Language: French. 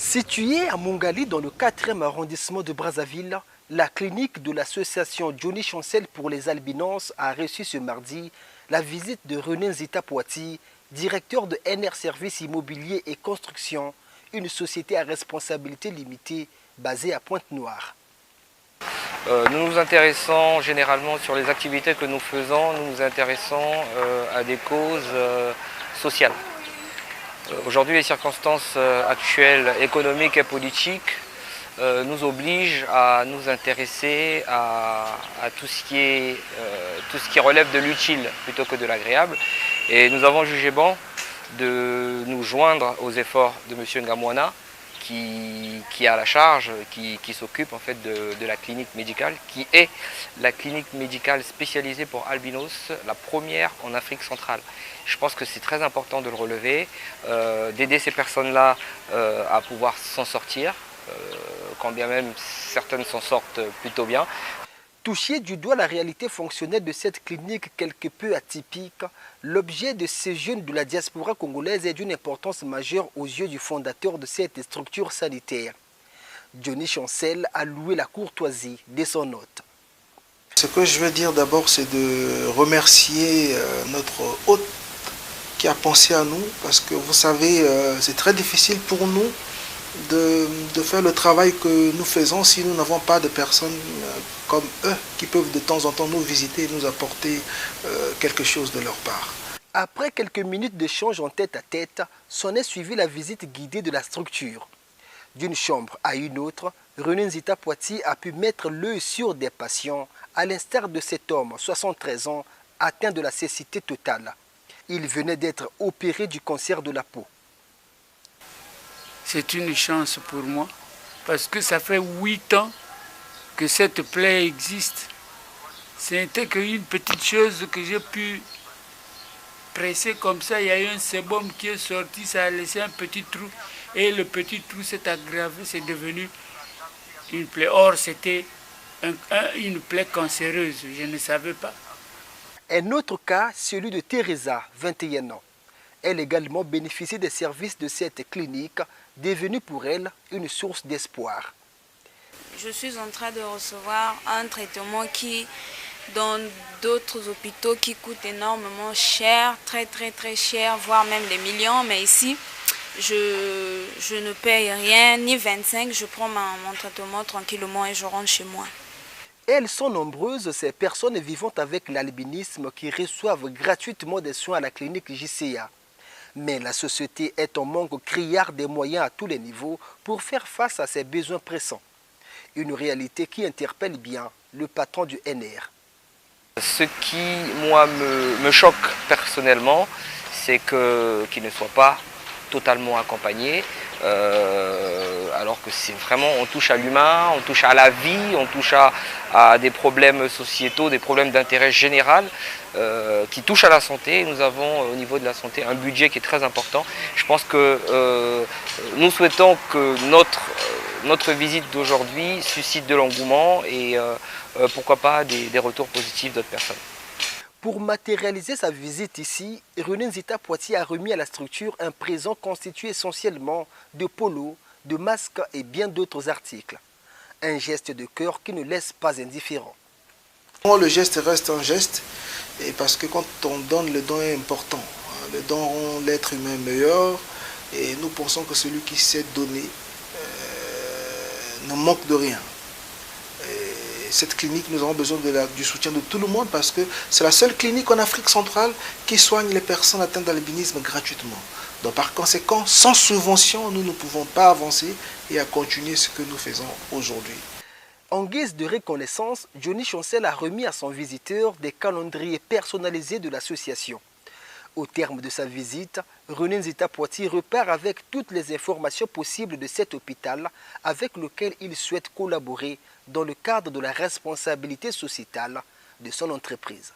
Située à Mongali dans le 4e arrondissement de Brazzaville, la clinique de l'association Johnny Chancel pour les albinos a reçu ce mardi la visite de René Nzita Poiti, directeur de NR Services Immobilier et Construction, une société à responsabilité limitée basée à Pointe-Noire. Nous nous intéressons généralement sur les activités que nous faisons, nous nous intéressons à des causes sociales. Aujourd'hui, les circonstances actuelles économiques et politiques nous obligent à nous intéresser à tout ce qui relève de l'utile plutôt que de l'agréable. Et nous avons jugé bon de nous joindre aux efforts de M. Ngamwana, qui a la charge, qui s'occupe en fait de la clinique médicale, qui est la clinique médicale spécialisée pour albinos, la première en Afrique centrale. Je pense que c'est très important de le relever, d'aider ces personnes-là à pouvoir s'en sortir, quand bien même certaines s'en sortent plutôt bien. Touché du doigt la réalité fonctionnelle de cette clinique quelque peu atypique, l'objet de ces jeunes de la diaspora congolaise est d'une importance majeure aux yeux du fondateur de cette structure sanitaire. Johnny Chancel a loué la courtoisie de son hôte. Ce que je veux dire d'abord, c'est de remercier notre hôte qui a pensé à nous, parce que vous savez, c'est très difficile pour nous de faire le travail que nous faisons si nous n'avons pas de personnes comme eux qui peuvent de temps en temps nous visiter et nous apporter quelque chose de leur part. Après quelques minutes d'échange en tête-à-tête, s'en est suivi la visite guidée de la structure. D'une chambre à une autre, René Nzita Poiti a pu mettre l'œil sur des patients, à l'instar de cet homme, 73 ans, atteint de la cécité totale. Il venait d'être opéré du cancer de la peau. C'est une chance pour moi, parce que ça fait 8 ans que cette plaie existe. C'était qu'une petite chose que j'ai pu presser comme ça. Il y a eu un sébum qui est sorti, ça a laissé un petit trou. Et le petit trou s'est aggravé, c'est devenu une plaie. Or, c'était une plaie cancéreuse, je ne savais pas. Un autre cas, celui de Teresa, 21 ans. Elle également bénéficie des services de cette clinique, devenue pour elle une source d'espoir. Je suis en train de recevoir un traitement qui, dans d'autres hôpitaux, qui coûte énormément cher, très cher, voire même des millions. Mais ici, je ne paye rien, ni 25, je prends mon traitement tranquillement et je rentre chez moi. Elles sont nombreuses, ces personnes vivant avec l'albinisme qui reçoivent gratuitement des soins à la clinique JCA. Mais la société est en manque criard des moyens à tous les niveaux pour faire face à ses besoins pressants. Une réalité qui interpelle bien le patron du NR. Ce qui, moi, me choque personnellement, c'est qu'il ne soit pas totalement accompagné, alors que c'est vraiment, on touche à l'humain, on touche à la vie, on touche à des problèmes sociétaux, des problèmes d'intérêt général qui touchent à la santé. Nous avons au niveau de la santé un budget qui est très important. Je pense que nous souhaitons que notre visite d'aujourd'hui suscite de l'engouement et pourquoi pas des retours positifs d'autres personnes. Pour matérialiser sa visite ici, René Nzita Poiti a remis à la structure un présent constitué essentiellement de polos, de masques et bien d'autres articles. Un geste de cœur qui ne laisse pas indifférent. Le geste reste un geste, et parce que quand on donne, le don est important. Le don rend l'être humain meilleur, et nous pensons que celui qui sait donner ne manque de rien. Cette clinique, nous avons besoin du soutien de tout le monde parce que c'est la seule clinique en Afrique centrale qui soigne les personnes atteintes d'albinisme gratuitement. Donc par conséquent, sans subvention, nous ne pouvons pas avancer et à continuer ce que nous faisons aujourd'hui. En guise de reconnaissance, Johnny Chancel a remis à son visiteur des calendriers personnalisés de l'association. Au terme de sa visite, René Nzita Poiti repart avec toutes les informations possibles de cet hôpital avec lequel il souhaite collaborer dans le cadre de la responsabilité sociétale de son entreprise.